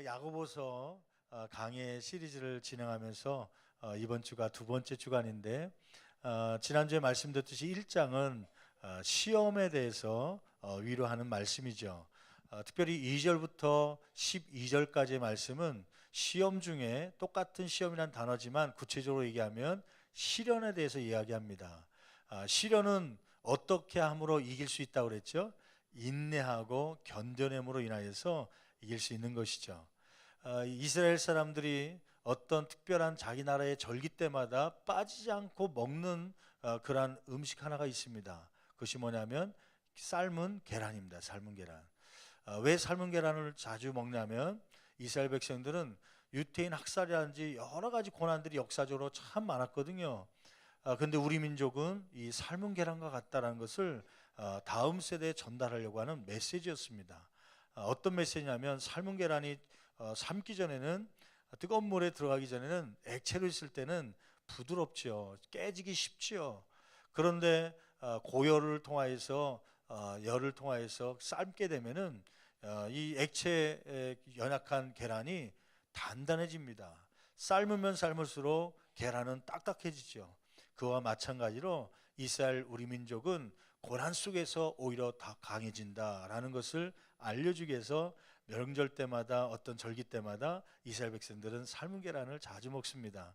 우리가 야고보서 강해 시리즈를 진행하면서 이번 주가 두 번째 주간인데 지난주에 말씀드렸듯이 1장은 시험에 대해서 위로하는 말씀이죠. 특별히 2절부터 12절까지의 말씀은 시험 중에 똑같은 시험이란 단어지만 구체적으로 얘기하면 시련에 대해서 이야기합니다. 시련은 어떻게 함으로 이길 수 있다고 그랬죠? 인내하고 견뎌냄으로 인하여서 이길 수 있는 것이죠. 이스라엘 사람들이 어떤 특별한 자기 나라의 절기 때마다 빠지지 않고 먹는 그러한 음식 하나가 있습니다. 그것이 뭐냐면 삶은 계란입니다. 삶은 계란. 왜 삶은 계란을 자주 먹냐면 이스라엘 백성들은 유태인 학살이라든지 여러 가지 고난들이 역사적으로 참 많았거든요. 근데 우리 민족은 이 삶은 계란과 같다라는 것을 다음 세대에 전달하려고 하는 메시지였습니다. 어떤 메시지냐면 삶은 계란이 삶기 전에는 뜨거운 물에 들어가기 전에는 액체로 있을 때는 부드럽죠. 깨지기 쉽죠. 그런데 고열을 통하여서 열을 통하여서 삶게 되면은 이 액체에 연약한 계란이 단단해집니다. 삶으면 삶을수록 계란은 딱딱해지죠. 그와 마찬가지로 이스라엘 우리 민족은 고난 속에서 오히려 더 강해진다라는 것을 알려주기 위해서 명절 때마다 어떤 절기 때마다 이스라엘 백성들은 삶은 계란을 자주 먹습니다.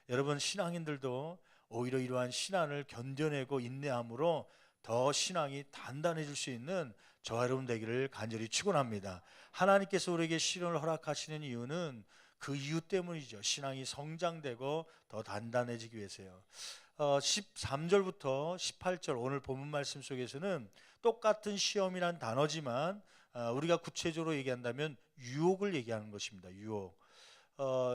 여러분 신앙인들도 오히려 이러한 신앙을 견뎌내고 인내함으로 더 신앙이 단단해질 수 있는 저와 여러분 되기를 간절히 축원합니다. 하나님께서 우리에게 시련을 허락하시는 이유는 그 이유 때문이죠. 신앙이 성장되고 더 단단해지기 위해서요. 13절부터 18절 오늘 본문 말씀 속에서는 똑같은 시험이란 단어지만 우리가 구체적으로 얘기한다면 유혹을 얘기하는 것입니다. 유혹.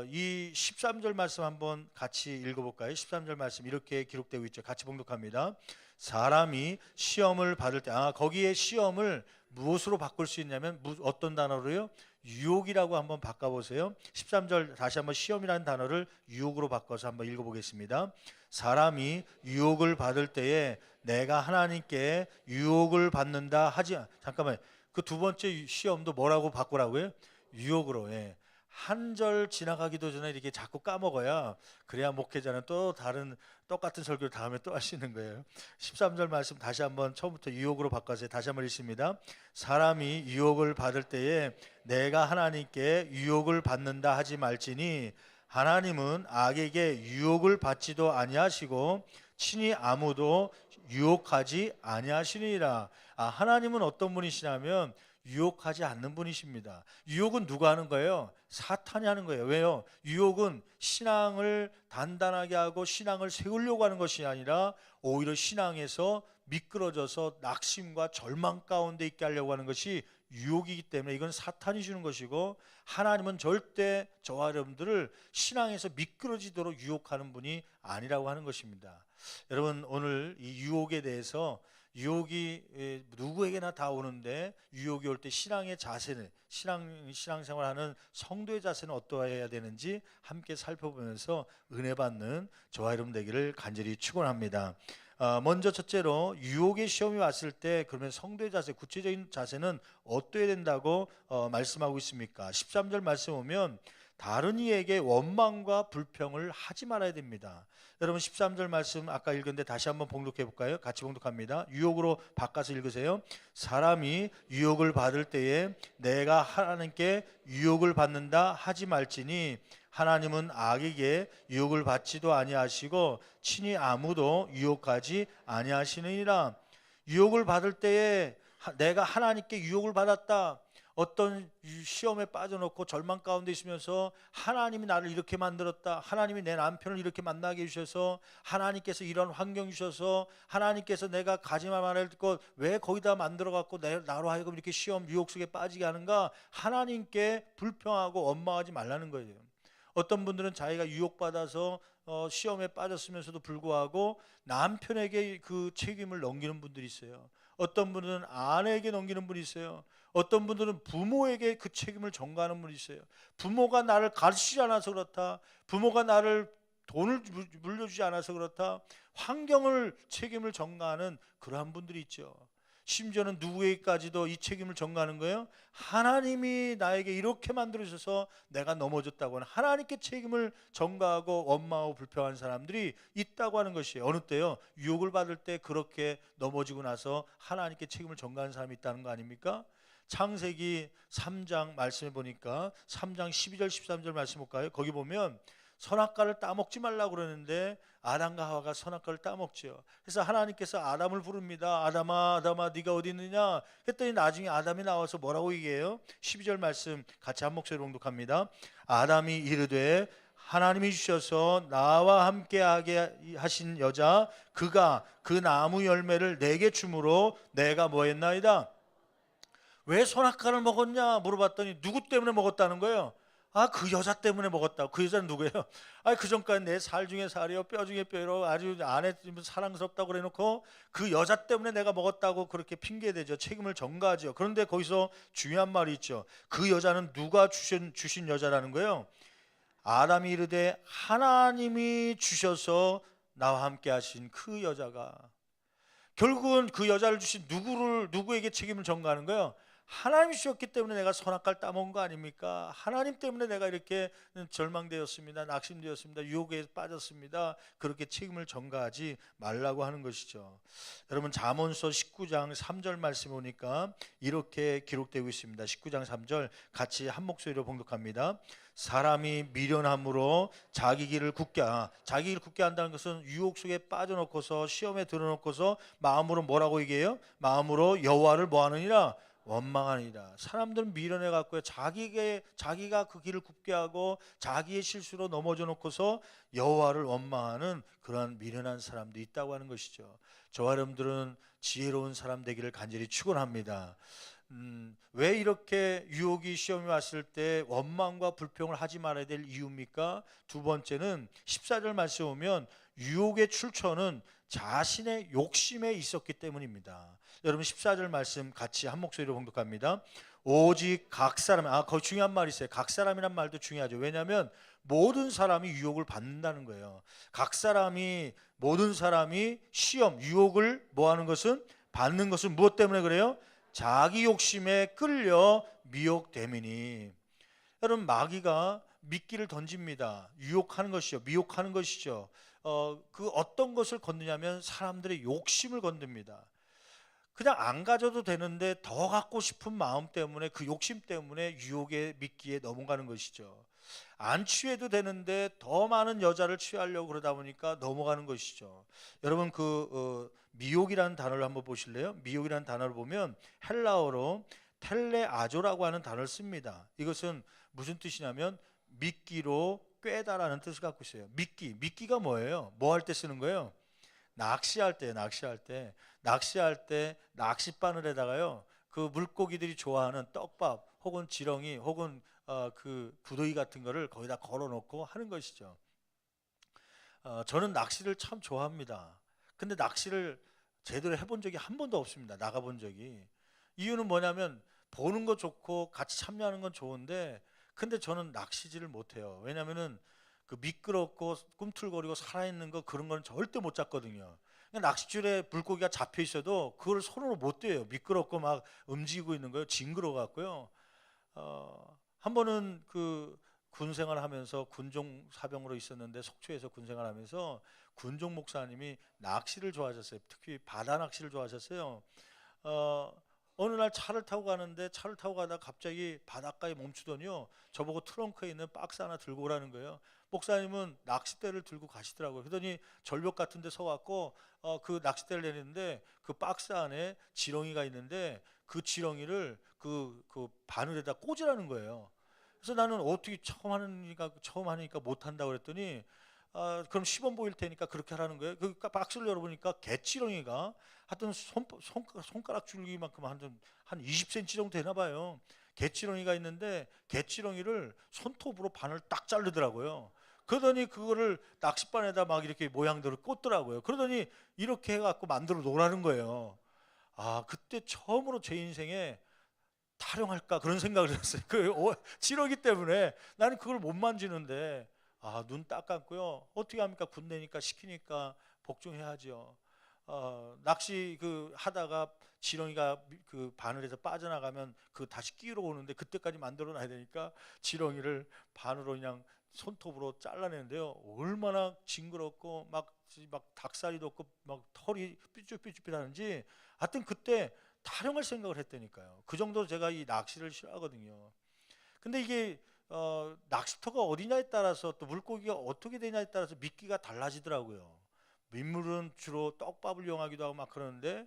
이 13절 말씀 한번 같이 읽어볼까요? 13절 말씀 이렇게 기록되고 있죠. 같이 봉독합니다. 사람이 시험을 받을 때, 거기에 시험을 무엇으로 바꿀 수 있냐면 어떤 단어로요? 유혹이라고 한번 바꿔보세요. 13절 다시 한번 시험이라는 단어를 유혹으로 바꿔서 한번 읽어보겠습니다. 사람이 유혹을 받을 때에 내가 하나님께 유혹을 받는다 하지, 잠깐만, 그 두 번째 시험도 뭐라고 바꾸라고요? 유혹으로. 예. 한 절 지나가기도 전에 이렇게 자꾸 까먹어야 그래야 목회자는 또 다른 똑같은 설교를 다음에 또 할 수 있는 거예요. 13절 말씀 다시 한번 처음부터 유혹으로 바꿔서 다시 한번 읽습니다. 사람이 유혹을 받을 때에 내가 하나님께 유혹을 받는다 하지 말지니 하나님은 악에게 유혹을 받지도 아니하시고 친히 아무도 유혹하지 아니하시니라. 하나님은 어떤 분이시냐면 유혹하지 않는 분이십니다. 유혹은 누가 하는 거예요? 사탄이 하는 거예요. 왜요? 유혹은 신앙을 단단하게 하고 신앙을 세우려고 하는 것이 아니라 오히려 신앙에서 미끄러져서 낙심과 절망 가운데 있게 하려고 하는 것이 유혹이기 때문에 이건 사탄이 주는 것이고, 하나님은 절대 저와 여러분들을 신앙에서 미끄러지도록 유혹하는 분이 아니라고 하는 것입니다. 여러분 오늘 이 유혹에 대해서, 유혹이 누구에게나 다 오는데 유혹이 올 때 신앙의 자세는, 신앙생활하는 성도의 자세는 어떠해야 되는지 함께 살펴보면서 은혜 받는 저와 여러분 되기를 간절히 축원합니다. 먼저 첫째로 유혹의 시험이 왔을 때 그러면 성도의 자세, 구체적인 자세는 어떠해야 된다고 말씀하고 있습니까? 13절 말씀 보면 다른 이에게 원망과 불평을 하지 말아야 됩니다. 여러분 13절 말씀 아까 읽었는데 다시 한번 봉독해 볼까요? 같이 봉독합니다. 유혹으로 바꿔서 읽으세요. 사람이 유혹을 받을 때에 내가 하나님께 유혹을 받는다 하지 말지니 하나님은 악에게 유혹을 받지도 아니하시고 친히 아무도 유혹하지 아니하시느니라. 유혹을 받을 때에 내가 하나님께 유혹을 받았다, 어떤 시험에 빠져놓고 절망 가운데 있으면서 하나님이 나를 이렇게 만들었다, 하나님이 내 남편을 이렇게 만나게 해주셔서, 하나님께서 이런 환경 주셔서, 하나님께서 내가 가지만 말할 것 왜 거기다 만들어갖고 나로 하여금 이렇게 시험 유혹 속에 빠지게 하는가, 하나님께 불평하고 원망하지 말라는 거예요. 어떤 분들은 자기가 유혹받아서 시험에 빠졌으면서도 불구하고 남편에게 그 책임을 넘기는 분들이 있어요. 어떤 분들은 아내에게 넘기는 분이 있어요. 어떤 분들은 부모에게 그 책임을 전가하는 분이 있어요. 부모가 나를 가르치지 않아서 그렇다, 부모가 나를 돈을 물려주지 않아서 그렇다, 환경을 책임을 전가하는 그러한 분들이 있죠. 심지어는 누구에게까지도 이 책임을 전가하는 거예요. 하나님이 나에게 이렇게 만들어주셔서 내가 넘어졌다고 하는 하나님께 책임을 전가하고 원망하고 불평한 사람들이 있다고 하는 것이에요. 어느 때요? 유혹을 받을 때 그렇게 넘어지고 나서 하나님께 책임을 전가하는 사람이 있다는 거 아닙니까? 창세기 3장 말씀해 보니까 3장 12절 13절 말씀 볼까요? 거기 보면 선악과를 따먹지 말라고 그러는데 아담과 하와가 선악과를 따먹지요. 그래서 하나님께서 아담을 부릅니다. 아담아 아담아 네가 어디 있느냐 했더니 나중에 아담이 나와서 뭐라고 얘기해요? 12절 말씀 같이 한 목소리로 봉독합니다. 아담이 이르되 하나님이 주셔서 나와 함께하게 하신 여자 그가 그 나무 열매를 내게 주므로 내가 뭐 했나이다. 왜 선악과를 먹었냐 물어봤더니 누구 때문에 먹었다는 거예요. 아, 그 여자 때문에 먹었다고. 그 여자는 누구예요? 아, 그 전까지 내 살 중에 살이요 뼈 중에 뼈로 아주 아내 사랑스럽다고 그래놓고 그 여자 때문에 내가 먹었다고 그렇게 핑계대죠. 책임을 전가하죠. 그런데 거기서 중요한 말이 있죠. 그 여자는 누가 주신 여자라는 거예요? 아담이 이르되 하나님이 주셔서 나와 함께 하신 그 여자가, 결국은 그 여자를 주신 누구에게 책임을 전가하는 거예요? 하나님이 주셨기 때문에 내가 선악과를 따먹은 거 아닙니까? 하나님 때문에 내가 이렇게 절망되었습니다. 낙심되었습니다. 유혹에 빠졌습니다. 그렇게 책임을 전가하지 말라고 하는 것이죠. 여러분 잠언서 19장 3절 말씀 보니까 이렇게 기록되고 있습니다. 19장 3절 같이 한 목소리로 봉독합니다. 사람이 미련함으로 자기 길을 굳게 한다는 것은 유혹 속에 빠져놓고서 시험에 들어놓고서 마음으로 뭐라고 얘기해요? 마음으로 여호와를 뭐하느니라? 원망하니라. 사람들은 미련해 갖고 자기가 그 길을 굽게 하고 자기의 실수로 넘어져 놓고서 여호와를 원망하는 그러한 미련한 사람도 있다고 하는 것이죠. 저와 여러분들은 지혜로운 사람 되기를 간절히 축원합니다. 왜 이렇게 유혹이 시험이 왔을 때 원망과 불평을 하지 말아야 될 이유입니까? 두 번째는 14절 말씀 보면 유혹의 출처는 자신의 욕심에 있었기 때문입니다. 여러분 14절 말씀 같이 한 목소리로 봉독합니다. 오직 각 사람, 거기 중요한 말이 있어요. 각 사람이란 말도 중요하죠. 왜냐하면 모든 사람이 유혹을 받는다는 거예요. 모든 사람이 시험, 유혹을 뭐하는 것은 받는 것은 무엇 때문에 그래요? 자기 욕심에 끌려 미혹됨이니. 여러분 마귀가 미끼를 던집니다. 유혹하는 것이죠. 미혹하는 것이죠. 그 어떤 것을 건드냐면 사람들의 욕심을 건듭니다. 그냥 안 가져도 되는데 더 갖고 싶은 마음 때문에 그 욕심 때문에 유혹의 미끼에 넘어가는 것이죠. 안 취해도 되는데 더 많은 여자를 취하려고 그러다 보니까 넘어가는 것이죠. 여러분 미혹이라는 단어를 한번 보실래요? 미혹이라는 단어를 보면 헬라어로 텔레아조라고 하는 단어를 씁니다. 이것은 무슨 뜻이냐면 미끼로 꿰다라는 뜻을 갖고 있어요. 미끼가 뭐예요? 뭐 할 때 쓰는 거예요? 낚시할 때 낚싯바늘에다가요 그 물고기들이 좋아하는 떡밥 혹은 지렁이 혹은 그 부더기 같은 거를 거기다 걸어놓고 하는 것이죠. 저는 낚시를 참 좋아합니다. 근데 낚시를 제대로 해본 적이 한 번도 없습니다. 나가본 적이. 이유는 뭐냐면 보는 거 좋고 같이 참여하는 건 좋은데 근데 저는 낚시질을 못해요. 왜냐면은 그 미끄럽고 꿈틀거리고 살아있는 거 그런 거는 절대 못 잡거든요. 낚싯줄에 물고기가 잡혀 있어도 그걸 손으로 못 떼요. 미끄럽고 막 움직이고 있는 거예요. 징그러 갖고요. 한 번은 그 군생활 하면서 군종 사병으로 있었는데 속초에서 군생활 하면서 군종 목사님이 낚시를 좋아하셨어요. 특히 바다 낚시를 좋아하셨어요. 어느 날 차를 타고 가다가 갑자기 바닷가에 멈추더니요 저보고 트렁크에 있는 박스 하나 들고 오라는 거예요. 목사님은 낚싯대를 들고 가시더라고요. 그러더니 절벽 같은 데 서갖고 그 낚싯대를 내리는데 그 박스 안에 지렁이가 있는데 그 지렁이를 그 바늘에다 꽂으라는 거예요. 그래서 나는 어떻게 처음 하니까 못한다고 그랬더니 그럼 시범 보일 테니까 그렇게 하라는 거예요. 그 박스를 열어보니까 개지렁이가 하여튼 손가락 줄기만큼 한 20cm 정도 되나 봐요. 개지렁이가 있는데 개지렁이를 손톱으로 바늘 딱 자르더라고요. 그러더니 그거를 낚싯바늘에다 막 이렇게 모양대로 꽂더라고요. 그러더니 이렇게 해갖고 만들어 놓으라는 거예요. 그때 처음으로 제 인생에 타령할까 그런 생각을 했어요. 지렁이 때문에 나는 그걸 못 만지는데 눈 딱 감고요. 어떻게 합니까? 군대니까 시키니까 복종해야죠. 낚시 그 하다가 지렁이가 그 바늘에서 빠져나가면 그 다시 끼러 오는데 그때까지 만들어 놔야 되니까 지렁이를 바늘로 그냥 손톱으로 잘라내는데요. 얼마나 징그럽고 막 닭살이도 없고 막 털이 삐쭉삐쭉하는지 하여튼 그때 타령할 생각을 했다니까요. 그 정도로 제가 이 낚시를 싫어하거든요. 근데 이게 낚시터가 어디냐에 따라서 또 물고기가 어떻게 되냐에 따라서 미끼가 달라지더라고요. 민물은 주로 떡밥을 이용하기도 하고 막 그러는데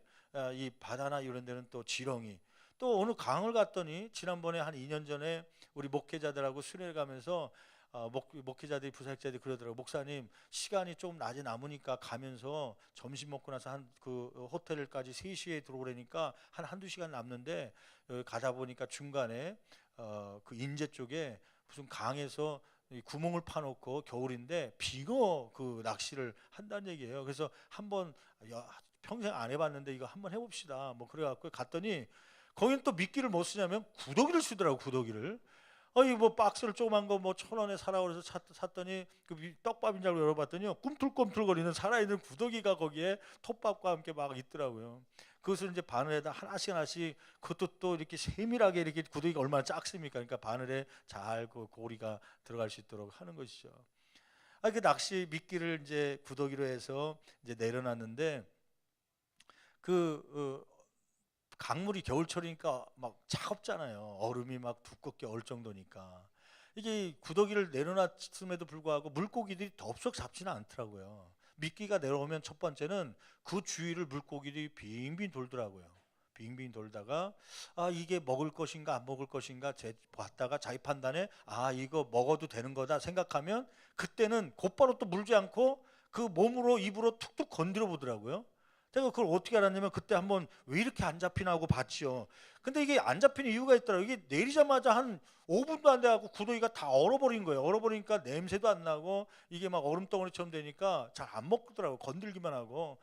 이 바다나 이런 데는 또 지렁이. 또 어느 강을 갔더니 지난번에 한 2년 전에 우리 목회자들하고 수련회 가면서 목회자들이 부사역자들이 그러더라고요. 목사님 시간이 좀 낮에 남으니까 가면서 점심 먹고 나서 한 그 호텔까지 3시에 들어오려니까 한두 시간 남는데 여기 가다 보니까 중간에 그 인제 쪽에 무슨 강에서 이 구멍을 파놓고 겨울인데 빙어 그 낚시를 한다는 얘기예요. 그래서 한번 평생 안 해봤는데 이거 한번 해봅시다. 뭐 그래갖고 갔더니 거긴 또 미끼를 뭐 쓰냐면 구더기를 쓰더라고. 구더기를. 뭐 박스를 조그만 거 뭐 1,000원에 사라고 그래서 샀더니 그 떡밥인 줄 알고 열어봤더니요, 꿈틀꿈틀거리는 살아있는 구더기가 거기에 톱밥과 함께 막 있더라고요. 그것을 이제 바늘에다 하나씩 그것도 또 이렇게 세밀하게 이렇게 구더기가 얼마나 작습니까? 그러니까 바늘에 잘 그 고리가 들어갈 수 있도록 하는 것이죠. 그 낚시 미끼를 이제 구더기로 해서 이제 내려놨는데 강물이 겨울철이니까 막 차갑잖아요. 얼음이 막 두껍게 얼 정도니까. 이게 구더기를 내려놨음에도 불구하고 물고기들이 덥석 잡지는 않더라고요. 미끼가 내려오면 첫 번째는 그 주위를 물고기들이 빙빙 돌더라고요. 빙빙 돌다가 이게 먹을 것인가 안 먹을 것인가 봤다가 자기 판단에 이거 먹어도 되는 거다 생각하면 그때는 곧바로 또 물지 않고 그 몸으로 입으로 툭툭 건드려 보더라고요. 제가 그걸 어떻게 알았냐면 그때 한번 왜 이렇게 안 잡히나 하고 봤죠. 근데 이게 안 잡히는 이유가 있더라고요. 이게 내리자마자 한 5분도 안 돼가고 구더기가 다 얼어버린 거예요. 얼어버리니까 냄새도 안 나고 이게 막 얼음덩어리처럼 되니까 잘 안 먹더라고요. 건들기만 하고.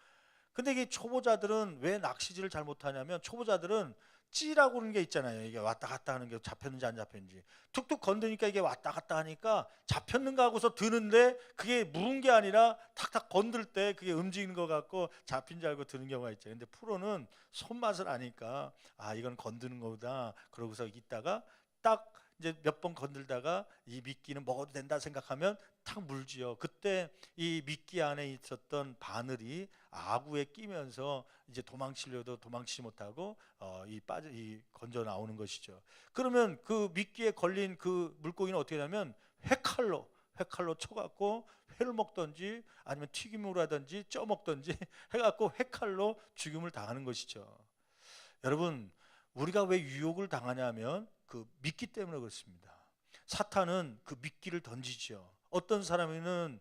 근데 이게 초보자들은 왜 낚시질을 잘 못하냐면 초보자들은 찌라고 하는 게 있잖아요. 이게 왔다 갔다 하는 게 잡혔는지 안 잡혔는지. 툭툭 건드니까 이게 왔다 갔다 하니까 잡혔는가 하고서 드는데 그게 물은 게 아니라 탁탁 건들 때 그게 움직이는 것 같고 잡힌 줄 알고 드는 경우가 있죠. 근데 프로는 손맛을 아니까 이건 건드는 거다. 그러고서 있다가 딱 이제 몇 번 건들다가 이 미끼는 먹어도 된다 생각하면 탁 물지요. 그때 이 미끼 안에 있었던 바늘이 아구에 끼면서 이제 도망치려도 도망치지 못하고 이 건져 나오는 것이죠. 그러면 그 미끼에 걸린 그 물고기는 어떻게 하냐면 회칼로 쳐갖고 회를 먹든지 아니면 튀김으로 하든지 쪄 먹든지 해갖고 회칼로 죽임을 당하는 것이죠. 여러분, 우리가 왜 유혹을 당하냐면 그 미끼 때문에 그렇습니다. 사탄은 그 미끼를 던지죠. 어떤 사람은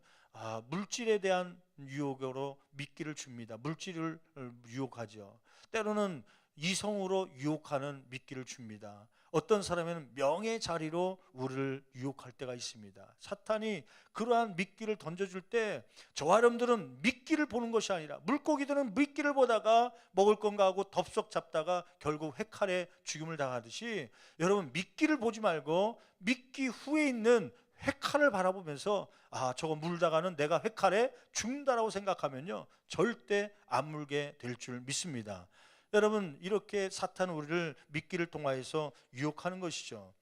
물질에 대한 유혹으로 미끼를 줍니다. 물질을 유혹하죠. 때로는 이성으로 유혹하는 미끼를 줍니다. 어떤 사람은 명예 자리로 우리를 유혹할 때가 있습니다. 사탄이 그러한 미끼를 던져줄 때 저와 여러분들은 미끼를 보는 것이 아니라 물고기들은 미끼를 보다가 먹을 건가 하고 덥석 잡다가 결국 회칼에 죽임을 당하듯이 여러분 미끼를 보지 말고 미끼 후에 있는 회칼을 바라보면서 저거 물다가는 내가 회칼에 죽는다라고 생각하면요 절대 안 물게 될 줄 믿습니다. 여러분, 이렇게 사탄은 우리를 미끼를 통하여서 유혹하는 것이죠.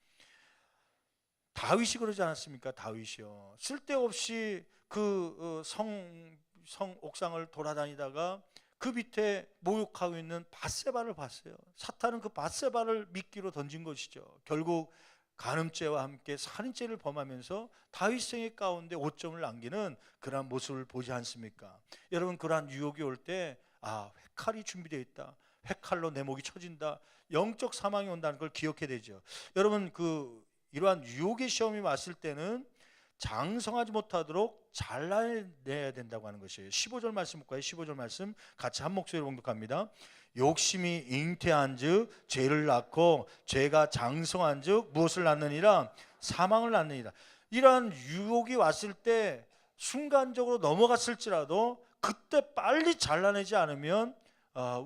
다윗이 그러지 않았습니까? 다윗이요, 쓸데없이 그 성 옥상을 돌아다니다가 그 밑에 모욕하고 있는 밧세바를 봤어요. 사탄은 그 밧세바를 미끼로 던진 것이죠. 결국 간음죄와 함께 살인죄를 범하면서 다윗 생애 가운데 오점을 남기는 그러한 모습을 보지 않습니까? 여러분, 그러한 유혹이 올 때 회칼이 준비되어 있다, 회칼로 내 목이 쳐진다, 영적 사망이 온다는 걸 기억해야 되죠. 여러분, 이러한 유혹의 시험이 왔을 때는 장성하지 못하도록 잘라내야 된다고 하는 것이에요. 15절 말씀 볼까요? 15절 말씀 같이 한 목소리로 봉독합니다. 욕심이 잉태한즉 죄를 낳고 죄가 장성한즉 무엇을 낳느니라? 사망을 낳느니라. 이러한 유혹이 왔을 때 순간적으로 넘어갔을지라도 그때 빨리 잘라내지 않으면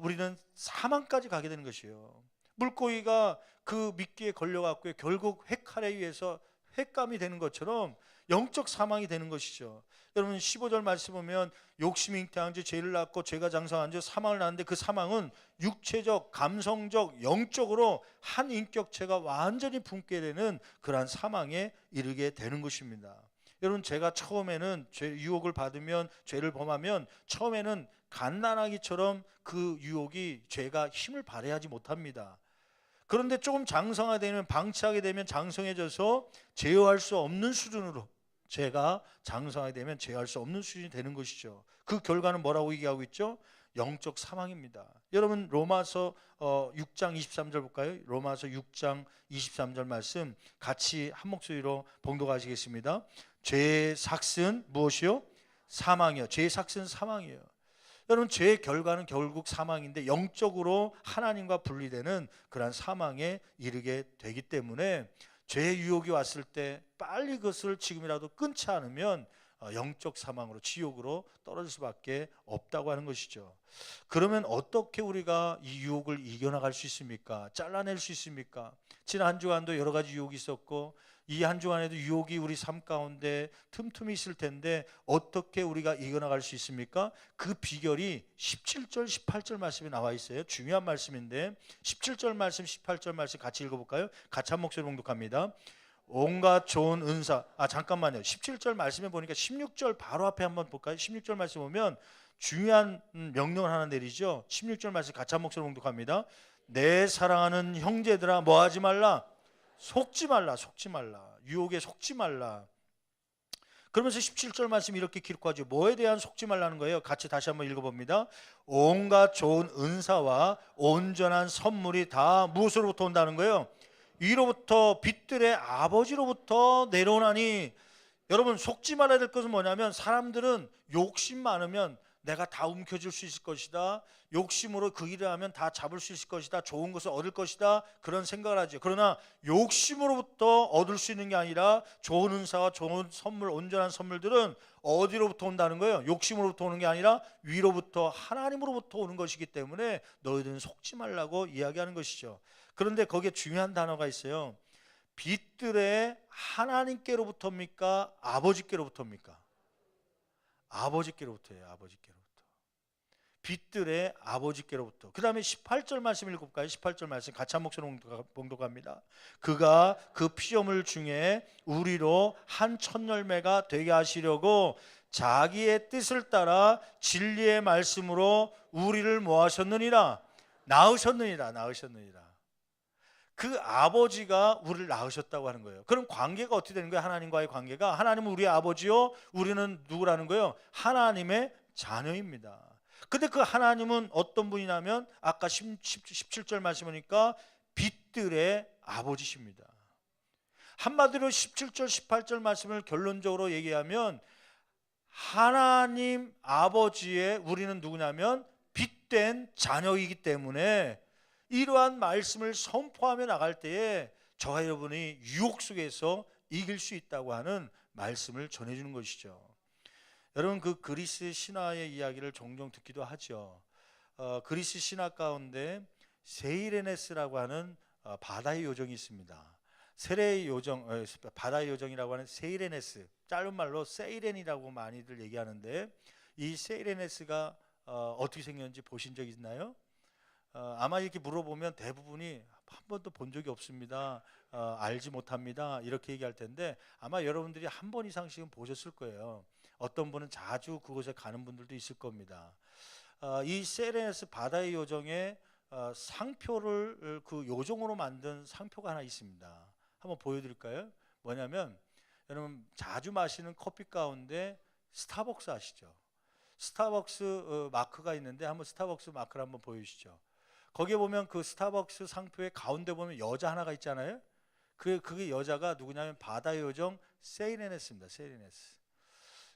우리는 사망까지 가게 되는 것이에요. 물고기가 그 미끼에 걸려갖고 결국 회칼에 의해서 횟감이 되는 것처럼 영적 사망이 되는 것이죠. 여러분 15절 말씀 보면 욕심이 잉태한 지 죄를 낳고 죄가 장성한 지 사망을 낳는데 그 사망은 육체적, 감성적, 영적으로 한 인격체가 완전히 붕괴 되는 그러한 사망에 이르게 되는 것입니다. 여러분 제가 처음에는 유혹을 받으면 죄를 범하면 처음에는 갓난아기처럼 그 유혹이 죄가 힘을 발휘하지 못합니다. 그런데 조금 장성화되면 방치하게 되면 장성해져서 제어할 수 없는 수준으로 죄가 장성하게 되면 제어할 수 없는 수준이 되는 것이죠. 그 결과는 뭐라고 얘기하고 있죠? 영적 사망입니다. 여러분 로마서 6장 23절 볼까요? 로마서 6장 23절 말씀 같이 한 목소리로 봉독하시겠습니다. 죄의 삭은 무엇이요? 사망이요. 죄의 삭은 사망이에요. 여러분 죄의 결과는 결국 사망인데 영적으로 하나님과 분리되는 그러한 사망에 이르게 되기 때문에 죄의 유혹이 왔을 때 빨리 그것을 지금이라도 끊지 않으면 영적 사망으로 지옥으로 떨어질 수밖에 없다고 하는 것이죠. 그러면 어떻게 우리가 이 유혹을 이겨나갈 수 있습니까? 잘라낼 수 있습니까? 지난 한 주간도 여러 가지 유혹이 있었고 이 한 주간에도 유혹이 우리 삶 가운데 틈틈이 있을 텐데 어떻게 우리가 이겨나갈 수 있습니까? 그 비결이 17절 18절 말씀에 나와 있어요. 중요한 말씀인데 17절 말씀 18절 말씀 같이 읽어볼까요? 같이 한 목소리 봉독합니다. 온갖 좋은 은사 잠깐만요. 17절 말씀에 보니까 16절 바로 앞에 한번 볼까요? 16절 말씀 보면 중요한 명령을 하나 내리죠. 16절 말씀 같이 한 목소리 봉독합니다. 내 사랑하는 형제들아 뭐하지 말라? 속지 말라. 속지 말라. 유혹에 속지 말라. 그러면서 17절 말씀 이렇게 기록하죠. 뭐에 대한 속지 말라는 거예요? 같이 다시 한번 읽어봅니다. 온갖 좋은 은사와 온전한 선물이 다 무엇으로부터 온다는 거예요? 위로부터 빛들의 아버지로부터 내려오나니. 여러분 속지 말아야 될 것은 뭐냐면 사람들은 욕심 많으면 내가 다 움켜쥘 수 있을 것이다. 욕심으로 그 일을 하면 다 잡을 수 있을 것이다. 좋은 것을 얻을 것이다. 그런 생각을 하죠. 그러나 욕심으로부터 얻을 수 있는 게 아니라 좋은 은사와 좋은 선물, 온전한 선물들은 어디로부터 온다는 거예요? 욕심으로부터 오는 게 아니라 위로부터 하나님으로부터 오는 것이기 때문에 너희들은 속지 말라고 이야기하는 것이죠. 그런데 거기에 중요한 단어가 있어요. 빛들의 하나님께로부터입니까? 아버지께로부터입니까? 아버지께로부터예요. 아버지께로부터. 빛들의 아버지께로부터. 그 다음에 18절 말씀 읽어볼까요? 18절 말씀 같이 한 목소리로 봉독합니다. 그가 그 피조물 중에 우리로 한 첫열매가 되게 하시려고 자기의 뜻을 따라 진리의 말씀으로 우리를 뭐 하셨느니라? 낳으셨느니라. 낳으셨느니라. 그 아버지가 우리를 낳으셨다고 하는 거예요. 그럼 관계가 어떻게 되는 거예요? 하나님과의 관계가 하나님은 우리의 아버지요 우리는 누구라는 거예요? 하나님의 자녀입니다. 근데 그 하나님은 어떤 분이냐면 아까 17절 말씀 보니까 빛들의 아버지십니다. 한마디로 17절 18절 말씀을 결론적으로 얘기하면 하나님 아버지의 우리는 누구냐면 빛된 자녀이기 때문에 이러한 말씀을 선포하며 나갈 때에 저와 여러분이 유혹 속에서 이길 수 있다고 하는 말씀을 전해주는 것이죠. 여러분 그 그리스 신화의 이야기를 종종 듣기도 하죠. 그리스 신화 가운데 세이레네스라고 하는 바다의 요정이 있습니다. 세례의 요정, 바다의 요정이라고 하는 세이레네스, 짧은 말로 세이렌이라고 많이들 얘기하는데 이 세이레네스가 어떻게 생겼는지 보신 적 있나요? 아마 이렇게 물어보면 대부분이 한 번도 본 적이 없습니다. 알지 못합니다. 이렇게 얘기할 텐데 아마 여러분들이 한 번 이상씩은 보셨을 거예요. 어떤 분은 자주 그곳에 가는 분들도 있을 겁니다. 이 세레네스 바다의 요정의 상표를 그 요정으로 만든 상표가 하나 있습니다. 한번 보여드릴까요? 뭐냐면 여러분 자주 마시는 커피 가운데 스타벅스 아시죠? 스타벅스 마크가 있는데 한번 스타벅스 마크를 한번 보여주시죠. 거기에 보면 그 스타벅스 상표의 가운데 보면 여자 하나가 있잖아요. 그게 여자가 누구냐면 바다의 요정 세이레네스입니다. 세이레네스.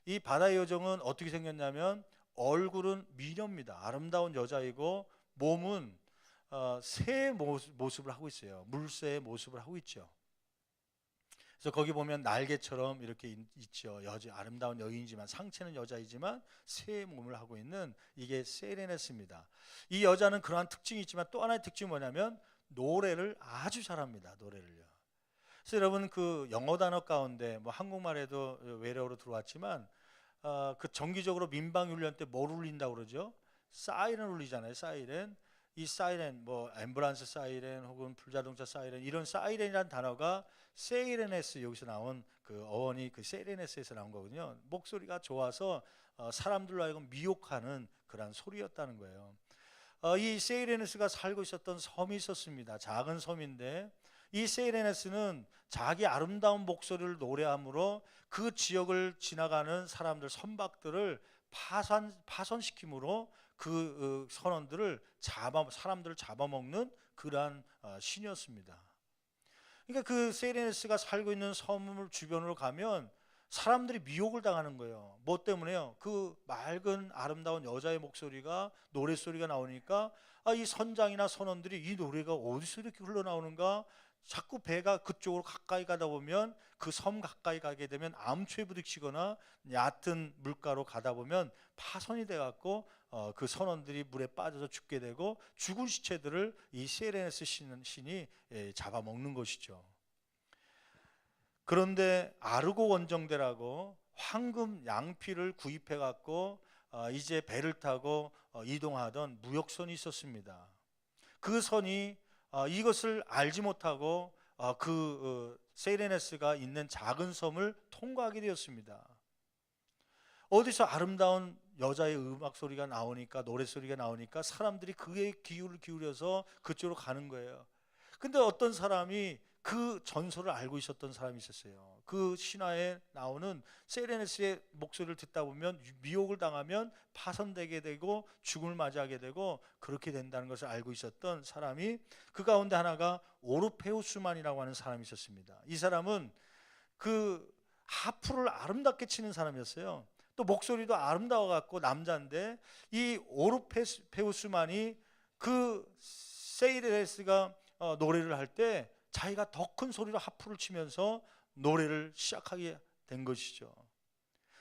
이 바다의 요정은 어떻게 생겼냐면 얼굴은 미녀입니다. 아름다운 여자이고 몸은 새의 모습을 하고 있어요. 물새의 모습을 하고 있죠. 그래서 거기 보면 날개처럼 이렇게 있죠. 아름다운 여인이지만 상체는 여자이지만 새의 몸을 하고 있는 이게 세레네스입니다. 이 여자는 그러한 특징이 있지만 또 하나의 특징이 뭐냐면 노래를 아주 잘합니다. 노래를요. 그래서 여러분 그 영어 단어 가운데 뭐 한국말에도 외래어로 들어왔지만 그 정기적으로 민방 훈련 때 뭘 울린다고 그러죠? 사이렌 울리잖아요. 사이렌. 이 사이렌 뭐 앰뷸런스 사이렌 혹은 불자동차 사이렌, 이런 사이렌이라는 단어가 세이레네스, 여기서 나온 그 어원이 그 세이레네스에서 나온 거거든요. 목소리가 좋아서 사람들로 하여금 미혹하는 그런 소리였다는 거예요. 이 세이레네스가 살고 있었던 섬이 있었습니다. 작은 섬인데 이 세이레네스는 자기 아름다운 목소리를 노래함으로 그 지역을 지나가는 사람들, 선박들을 파손시킴으로 그 선원들을 사람들을 잡아먹는 그러한 신이었습니다. 그러니까 그 세이레네스가 살고 있는 섬을 주변으로 가면 사람들이 미혹을 당하는 거예요. 뭐 때문에요? 그 맑은 아름다운 여자의 목소리가, 노랫소리가 나오니까 이 선장이나 선원들이 이 노래가 어디서 이렇게 흘러나오는가, 자꾸 배가 그쪽으로 가까이 가다 보면, 그 섬 가까이 가게 되면 암초에 부딪히거나 얕은 물가로 가다 보면 파손이 돼 갖고 그 선원들이 물에 빠져서 죽게 되고, 죽은 시체들을 이 세이레네스 신이 잡아먹는 것이죠. 그런데 아르고 원정대라고 황금 양피를 구입해 갖고 이제 배를 타고 이동하던 무역선이 있었습니다. 그 선이 이것을 알지 못하고 세이레네스가 있는 작은 섬을 통과하게 되었습니다. 어디서 아름다운 여자의 음악 소리가 나오니까, 노래 소리가 나오니까 사람들이 그에 귀를 기울여서 그쪽으로 가는 거예요. 근데 어떤 사람이 그 전설을 알고 있었던 사람이 있었어요. 그 신화에 나오는 세이레네스의 목소리를 듣다 보면 미혹을 당하면 파손되게 되고 죽음을 맞이하게 되고 그렇게 된다는 것을 알고 있었던 사람이, 그 가운데 하나가 오르페우스만이라고 하는 사람이 있었습니다. 이 사람은 그 하프를 아름답게 치는 사람이었어요. 또 목소리도 아름다워 갖고 남자인데, 이 오르페우스만이 그 세이레네스가 노래를 할 때 자기가 더 큰 소리로 하프를 치면서 노래를 시작하게 된 것이죠.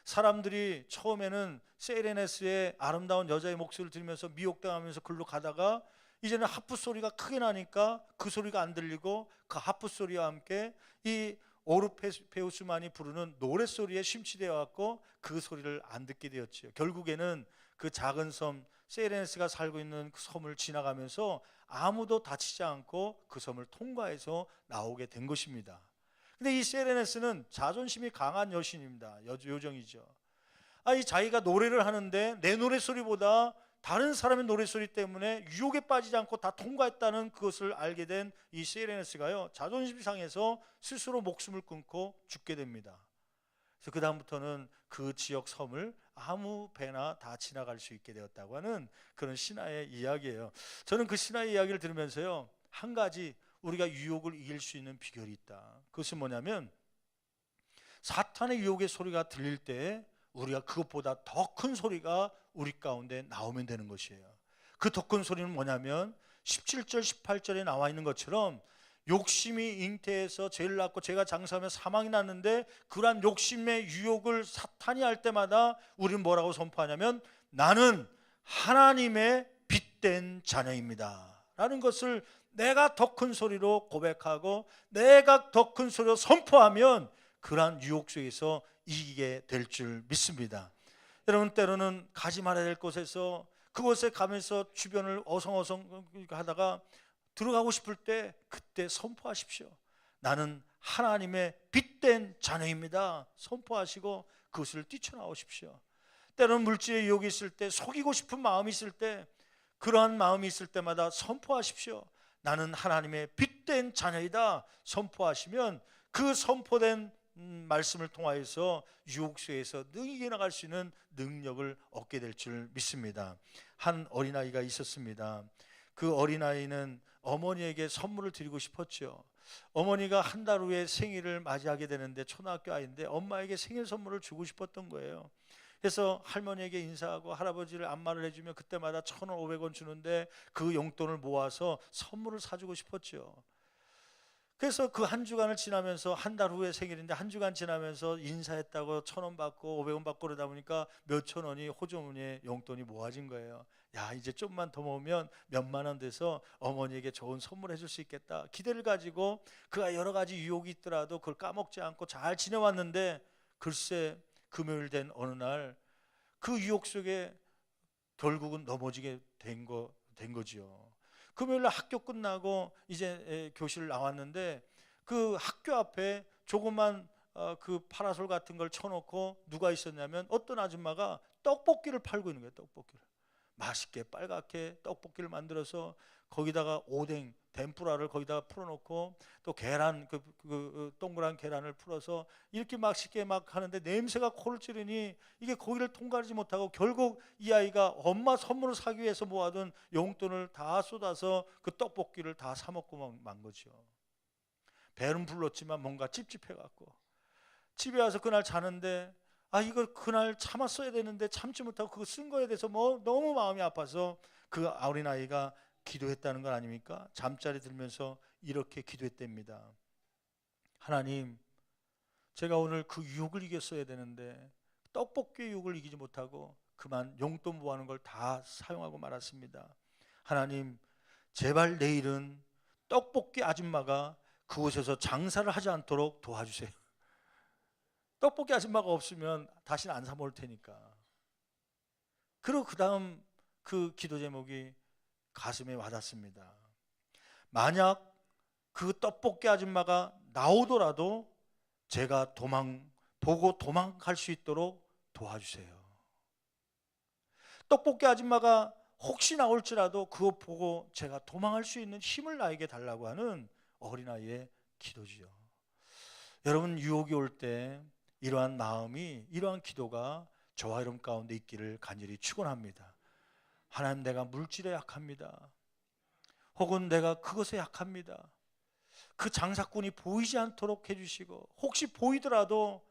사람들이 처음에는 세이레네스의 아름다운 여자의 목소리를 들으면서 미혹당하면서 글로 가다가 이제는 하프 소리가 크게 나니까 그 소리가 안 들리고 그 하프 소리와 함께 이 오르페우스만이 부르는 노랫소리에 심취되어 갖고 그 소리를 안 듣게 되었죠. 결국에는 그 작은 섬 세이레네스가 살고 있는 그 섬을 지나가면서 아무도 다치지 않고 그 섬을 통과해서 나오게 된 것입니다. 근데 이 세이레네스는 자존심이 강한 여신입니다. 요정이죠. 이 자기가 노래를 하는데 내 노랫소리보다 다른 사람의 노랫소리 때문에 유혹에 빠지지 않고 다 통과했다는 그것을 알게 된 이 세이레네스가요, 자존심 상해서 스스로 목숨을 끊고 죽게 됩니다. 그래서 그 다음부터는 그 지역 섬을 아무 배나 다 지나갈 수 있게 되었다고 하는 그런 신화의 이야기예요. 저는 그 신화의 이야기를 들으면서요, 한 가지 우리가 유혹을 이길 수 있는 비결이 있다. 그것은 뭐냐면, 사탄의 유혹의 소리가 들릴 때 우리가 그것보다 더 큰 소리가 우리 가운데 나오면 되는 것이에요. 그 더 큰 소리는 뭐냐면 17절 18절에 나와 있는 것처럼, 욕심이 잉태해서 죄를 낳고 죄가 장사하며 사망이 났는데, 그러한 욕심의 유혹을 사탄이 할 때마다 우리는 뭐라고 선포하냐면, 나는 하나님의 빛된 자녀입니다 라는 것을 내가 더 큰 소리로 고백하고 내가 더 큰 소리로 선포하면 그러한 유혹 속에서 이기게 될 줄 믿습니다. 여러분, 때로는 가지 말아야 될 곳에서 그곳에 가면서 주변을 어성어성 하다가 들어가고 싶을 때 그때 선포하십시오. 나는 하나님의 빛된 자녀입니다. 선포하시고 그것을 뛰쳐나오십시오. 때로는 물질의 유혹이 있을 때, 속이고 싶은 마음이 있을 때, 그러한 마음이 있을 때마다 선포하십시오. 나는 하나님의 빛된 자녀이다. 선포하시면 그 선포된 말씀을 통하여서 유혹 속에서 능히 이겨나갈 수 있는 능력을 얻게 될 줄 믿습니다. 한 어린아이가 있었습니다. 그 어린아이는 어머니에게 선물을 드리고 싶었죠. 어머니가 한 달 후에 생일을 맞이하게 되는데, 초등학교 아이인데 엄마에게 생일 선물을 주고 싶었던 거예요. 그래서 할머니에게 인사하고 할아버지를 안마를 해주면 그때마다 1,000원 500원 주는데 그 용돈을 모아서 선물을 사주고 싶었죠. 그래서 그 한 주간을 지나면서, 한 달 후에 생일인데 한 주간 지나면서 인사했다고 1,000원 받고 500원 받고 그러다 보니까 몇천 원이 호주머니에 용돈이 모아진 거예요. 야, 이제 좀만 더 모으면 몇만 원 돼서 어머니에게 좋은 선물 해줄 수 있겠다. 기대를 가지고 그가 여러 가지 유혹이 있더라도 그걸 까먹지 않고 잘 지내왔는데, 글쎄 금요일 된 어느 날 그 유혹 속에 결국은 넘어지게 된 거지요. 금요일 날 학교 끝나고 이제 교실을 나왔는데, 그 학교 앞에 조그만 그 파라솔 같은 걸 쳐놓고 누가 있었냐면 어떤 아줌마가 떡볶이를 팔고 있는 거예요. 떡볶이를 맛있게 빨갛게 떡볶이를 만들어서 거기다가 오뎅 덴푸라를 거기다가 풀어놓고 또 계란 그 동그란 계란을 풀어서 이렇게 맛있게 막 하는데, 냄새가 코를 찌르니 이게 거기를 통과하지 못하고 결국 이 아이가 엄마 선물을 사기 위해서 모아둔 용돈을 다 쏟아서 그 떡볶이를 다 사 먹고 만 거죠. 배는 불렀지만 뭔가 찝찝해갖고 집에 와서 그날 자는데, 이걸 그날 참았어야 되는데 참지 못하고 그거 쓴 거에 대해서 뭐 너무 마음이 아파서 그 어린아이가 기도했다는 건 아닙니까? 잠자리 들면서 이렇게 기도했답니다. 하나님, 제가 오늘 그 유혹을 이겼어야 되는데 떡볶이의 유혹을 이기지 못하고 그만 용돈 모아는 걸 다 사용하고 말았습니다. 하나님, 제발 내일은 떡볶이 아줌마가 그곳에서 장사를 하지 않도록 도와주세요. 떡볶이 아줌마가 없으면 다시는 안 사 먹을 테니까. 그리고 그 다음 그 기도 제목이 가슴에 와닿습니다. 만약 그 떡볶이 아줌마가 나오더라도 제가 보고 도망갈 수 있도록 도와주세요. 떡볶이 아줌마가 혹시 나올지라도 그거 보고 제가 도망할 수 있는 힘을 나에게 달라고 하는 어린아이의 기도지요. 여러분, 유혹이 올 때 이러한 마음이, 이러한 기도가 저와 여러분 가운데 있기를 간절히 축원합니다. 하나님, 내가 물질에 약합니다. 혹은 내가 그것에 약합니다. 그 장사꾼이 보이지 않도록 해주시고, 혹시 보이더라도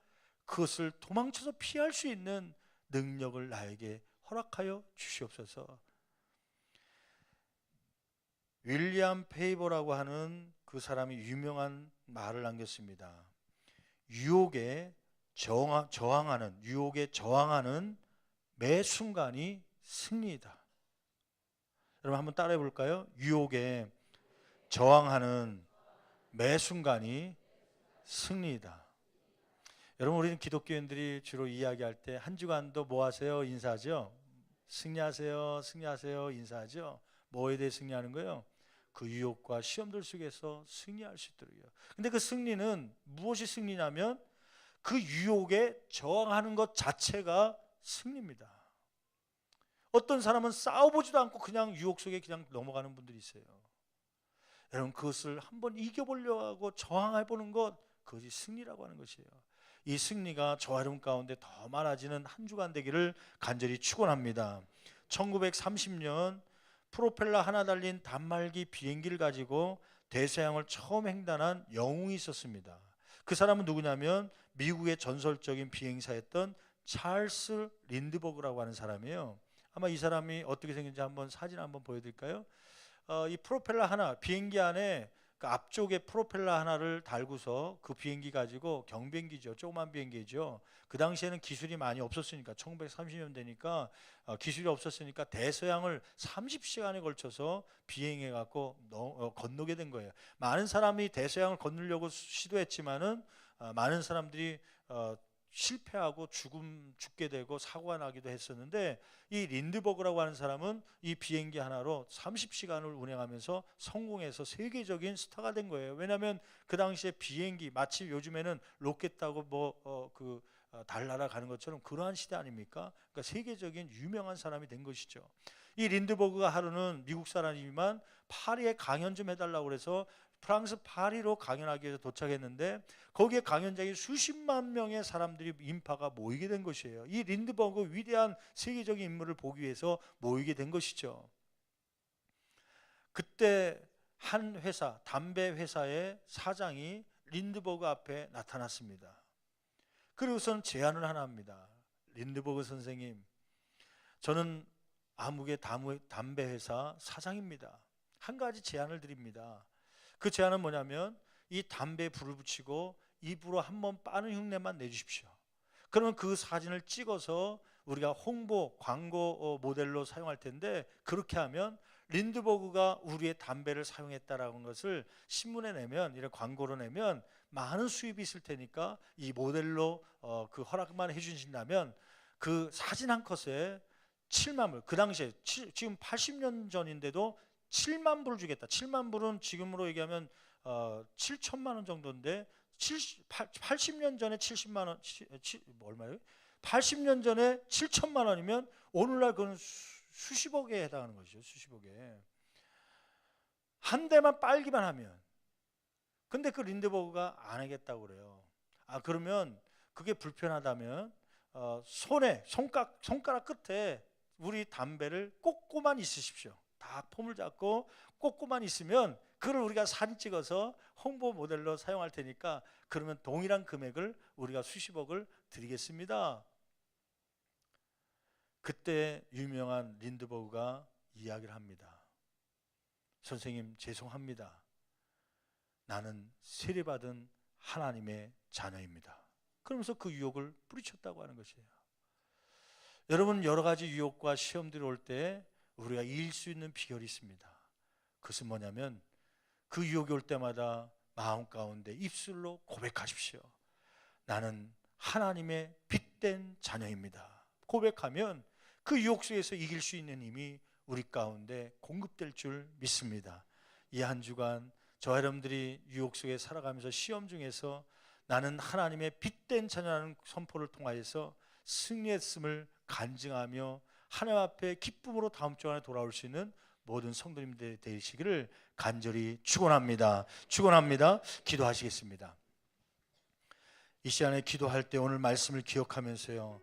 그것을 도망쳐서 피할 수 있는 능력을 나에게 허락하여 주시옵소서. 윌리엄 페이버라고 하는 그 사람이 유명한 말을 남겼습니다. 유혹에 저항하는 매 순간이 승리이다. 여러분 한번 따라해 볼까요? 유혹에 저항하는 매 순간이 승리이다. 여러분, 우리는 기독교인들이 주로 이야기할 때 한 주간도 뭐 하세요? 인사하죠. 승리하세요, 승리하세요, 인사하죠. 뭐에 대해 승리하는 거예요? 그 유혹과 시험들 속에서 승리할 수 있도록요. 근데 그 승리는 무엇이 승리냐면 그 유혹에 저항하는 것 자체가 승리입니다. 어떤 사람은 싸워보지도 않고 그냥 유혹 속에 그냥 넘어가는 분들이 있어요. 여러분, 그것을 한번 이겨보려고 하고 저항해보는 것, 그것이 승리라고 하는 것이에요. 이 승리가 저와 여러분 가운데 더 많아지는 한 주간 되기를 간절히 축원합니다. 1930년 프로펠러 하나 달린 단말기 비행기를 가지고 대서양을 처음 횡단한 영웅이 있었습니다. 그 사람은 누구냐면 미국의 전설적인 비행사였던 찰스 린드버그라고 하는 사람이에요. 아마 이 사람이 어떻게 생긴지 한번 사진 한번 보여드릴까요? 이 프로펠러 하나, 비행기 안에 그 앞쪽에 프로펠러 하나를 달고서 그 비행기 가지고, 경비행기죠, 조그만 비행기죠. 그 당시에는 기술이 많이 없었으니까, 1930년대니까 기술이 없었으니까 대서양을 30시간에 걸쳐서 비행해 갖고 건너게 된 거예요. 많은 사람이 대서양을 건너려고 시도했지만은 많은 사람들이 실패하고 죽게 되고 사고가 나기도 했었는데, 이 린드버그라고 하는 사람은 이 비행기 하나로 30시간을 운행하면서 성공해서 세계적인 스타가 된 거예요. 왜냐하면 그 당시에 비행기, 마치 요즘에는 로켓 타고 달나라 가는 것처럼 그러한 시대 아닙니까? 그러니까 세계적인 유명한 사람이 된 것이죠. 이 린드버그가 하루는 미국 사람이지만 파리에 강연 좀 해달라고 그래서 프랑스 파리로 강연하기 위해서 도착했는데, 거기에 강연장이 수십만 명의 사람들이, 인파가 모이게 된 것이에요. 이 린드버그 위대한 세계적인 인물을 보기 위해서 모이게 된 것이죠. 그때 한 회사, 담배 회사의 사장이 린드버그 앞에 나타났습니다. 그리고선 제안을 하나 합니다. 린드버그 선생님, 저는 암흑의 담배 회사 사장입니다. 한 가지 제안을 드립니다. 그 제안은 뭐냐면 이 담배에 불을 붙이고 입으로 한번 빠는 흉내만 내주십시오. 그러면 그 사진을 찍어서 우리가 홍보, 광고 모델로 사용할 텐데, 그렇게 하면 린드버그가 우리의 담배를 사용했다라는 것을 신문에 내면, 이런 광고로 내면 많은 수입이 있을 테니까 이 모델로 그 허락만 해주신다면 그 사진 한 컷에 7만 불, 그 당시에 지금 80년 전인데도 7만 불을 주겠다. 7만 불은 지금으로 얘기하면 7천만 원 정도인데, 80년 전에 70만 원, 얼마예요? 80년 전에 7천만 원이면 오늘날 그건 수십억에 해당하는 것이죠. 수십억에. 한 대만 빨기만 하면. 근데 그 린드버그가 안 하겠다고 그래요. 그러면 그게 불편하다면 손가락 끝에 우리 담배를 꽂고만 있으십시오. 다 폼을 잡고 꽂고만 있으면 그걸 우리가 사진 찍어서 홍보 모델로 사용할 테니까, 그러면 동일한 금액을 우리가 수십억을 드리겠습니다. 그때 유명한 린드버그가 이야기를 합니다. 선생님, 죄송합니다. 나는 세례받은 하나님의 자녀입니다. 그러면서 그 유혹을 뿌리쳤다고 하는 것이에요. 여러분, 여러 가지 유혹과 시험들이 올 때 우리가 이길 수 있는 비결이 있습니다. 그것은 뭐냐면, 그 유혹이 올 때마다 마음 가운데 입술로 고백하십시오. 나는 하나님의 빛된 자녀입니다. 고백하면 그 유혹 속에서 이길 수 있는 힘이 우리 가운데 공급될 줄 믿습니다. 이 한 주간 저와 여러분들이 유혹 속에 살아가면서 시험 중에서 나는 하나님의 빛된 자녀라는 선포를 통하여서 승리했음을 간증하며 하나님 앞에 기쁨으로 다음 주 안에 돌아올 수 있는 모든 성도님들이 되시기를 간절히 축원합니다. 축원합니다. 기도하시겠습니다. 이 시간에 기도할 때 오늘 말씀을 기억하면서요,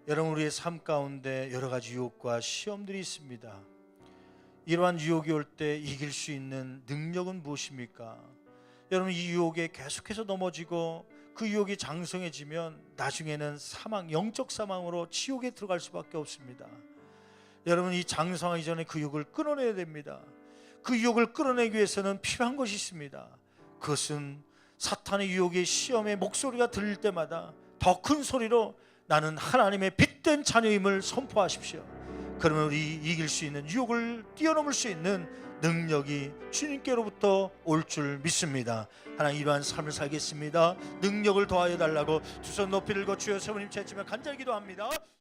여러분, 우리의 삶 가운데 여러 가지 유혹과 시험들이 있습니다. 이러한 유혹이 올 때 이길 수 있는 능력은 무엇입니까? 여러분, 이 유혹에 계속해서 넘어지고 그 유혹이 장성해지면 나중에는 사망, 영적 사망으로 지옥에 들어갈 수밖에 없습니다. 여러분, 이 장성하기 전에 그 유혹을 끊어내야 됩니다. 그 유혹을 끊어내기 위해서는 필요한 것이 있습니다. 그것은 사탄의 유혹의 시험의 목소리가 들릴 때마다 더 큰 소리로 나는 하나님의 빛된 자녀임을 선포하십시오. 그러면 우리 이길 수 있는, 유혹을 뛰어넘을 수 있는 능력이 주님께로부터 올 줄 믿습니다. 하나님, 이러한 삶을 살겠습니다. 능력을 더하여 달라고 두 손 높이 들고 주여 세우님 채치며 간절히 기도합니다.